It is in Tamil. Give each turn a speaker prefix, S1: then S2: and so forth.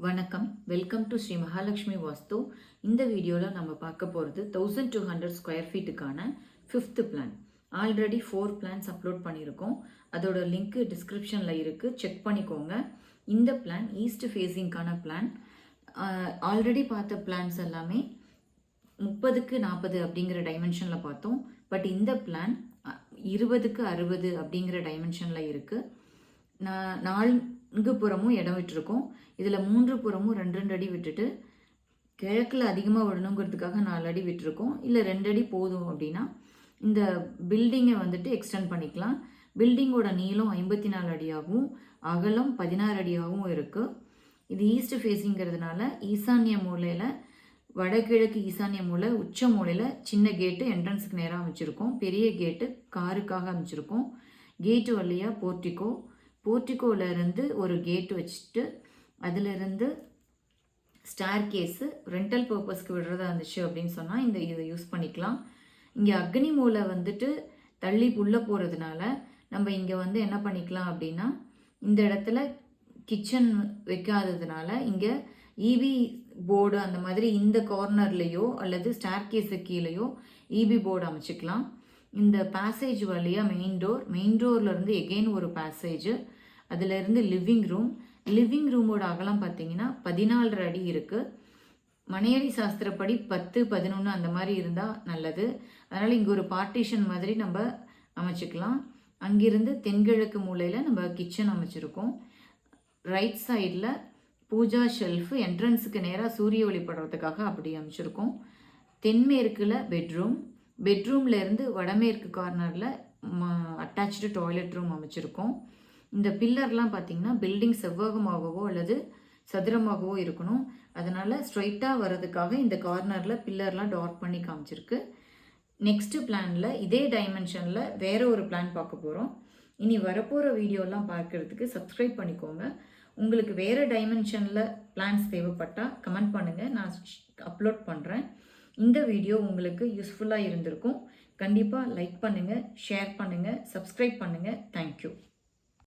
S1: வணக்கம், வெல்கம் டு ஸ்ரீ மகாலட்சுமி வாஸ்து. இந்த வீடியோவில் நம்ம பார்க்க போகிறது 1200 ஸ்கொயர் ஃபீட்டுக்கான 5th plan. Already 4 plans upload பண்ணியிருக்கோம். அதோட லிங்க் டிஸ்கிரிப்ஷனில் இருக்குது, செக் பண்ணிக்கோங்க. இந்த பிளான் ஈஸ்ட் ஃபேஸிங்கான பிளான். ஆல்ரெடி பார்த்த பிளான்ஸ் எல்லாமே 30க்கு 40 அப்படிங்கிற டைமென்ஷனில் பார்த்தோம். பட் இந்த பிளான் 20க்கு 60 அப்படிங்கிற டைமென்ஷனில் இருக்குது. நான்கு புறமும் இடம் விட்டுருக்கோம். இதில் 3 புறமும் 2 அடி விட்டுட்டு கிழக்கில் அதிகமாக விடணுங்கிறதுக்காக 4 அடி விட்டுருக்கோம். இல்லை 2 அடி போதும் அப்படின்னா இந்த பில்டிங்கை வந்துட்டு எக்ஸ்டெண்ட் பண்ணிக்கலாம். பில்டிங்கோட நீளம் 54 அடியாகவும் அகலம் 16 அடியாகவும் இருக்குது. இது ஈஸ்ட் ஃபேஸிங்கிறதுனால ஈசான்ய மூலையில், வடகிழக்கு ஈசான்ய மூலை உச்ச மூலையில் சின்ன கேட்டு என்ட்ரன்ஸுக்கு நேராக அமைச்சிருக்கோம். பெரிய கேட்டு காருக்காக அமைச்சிருக்கோம். கேட்டு வழியாக போர்ட்டிகோவிலேருந்து ஒரு கேட்டு வச்சுட்டு அதிலிருந்து ஸ்டார் கேஸு ரெண்டல் பர்பஸ்க்கு விடுறதா இருந்துச்சு அப்படின்னு சொன்னால் இதை யூஸ் பண்ணிக்கலாம். இங்கே அக்னி மூலை வந்துட்டு தள்ளி உள்ளே போகிறதுனால நம்ம இங்கே என்ன பண்ணிக்கலாம் அப்படின்னா, இந்த இடத்துல கிச்சன் வைக்காததுனால இங்கே இபி போர்டு அந்த மாதிரி இந்த கார்னர்லேயோ அல்லது ஸ்டார் கேஸு கீழேயோ இபி போர்டு அமைச்சிக்கலாம். இந்த பேசேஜ் வழியாக மெயின் டோர்லேருந்து எகெயின் ஒரு பேசேஜ், அதிலேருந்து லிவிங் ரூமோட அகலம் பார்த்தீங்கன்னா 14 அடி இருக்குது. மனையடி சாஸ்திரப்படி 10, 11 அந்த மாதிரி இருந்தால் நல்லது. அதனால் இங்கே ஒரு பார்ட்டிஷன் மாதிரி நம்ம அமைச்சிக்கலாம். அங்கிருந்து தென்கிழக்கு மூலையில் நம்ம கிச்சன் அமைச்சிருக்கோம். ரைட் சைடில் பூஜா ஷெல்ஃபு என்ட்ரன்ஸுக்கு நேராக சூரிய ஒளி படுறதுக்காக அப்படி அமைச்சிருக்கோம். தென்மேற்கில் பெட்ரூம்லேருந்து வடமேற்கு கார்னரில் அட்டாச்சு டாய்லெட் ரூம் அமைச்சிருக்கோம். இந்த பில்லர்லாம் பார்த்திங்கன்னா பில்டிங் செவ்வகமாகவோ அல்லது சதுரமாகவோ இருக்கணும். அதனால் ஸ்ட்ரைட்டாக வர்றதுக்காக இந்த கார்னரில் பில்லர்லாம் டார்க் பண்ணி காமிச்சிருக்கு. நெக்ஸ்ட்டு பிளானில் இதே டைமென்ஷனில் வேறு ஒரு பிளான் பார்க்க போகிறோம். இனி வரப்போகிற வீடியோலாம் பார்க்குறதுக்கு சப்ஸ்கிரைப் பண்ணிக்கோங்க. உங்களுக்கு வேறு டைமென்ஷனில் பிளான்ஸ் தேவைப்பட்டால் கமெண்ட் பண்ணுங்கள், நான் அப்லோட் பண்ணுறேன். இந்த வீடியோ உங்களுக்கு யூஸ்ஃபுல்லாக இருந்திருக்கும். கண்டிப்பாக லைக் பண்ணுங்கள், ஷேர் பண்ணுங்கள், சப்ஸ்கிரைப் பண்ணுங்கள். தேங்க்யூ.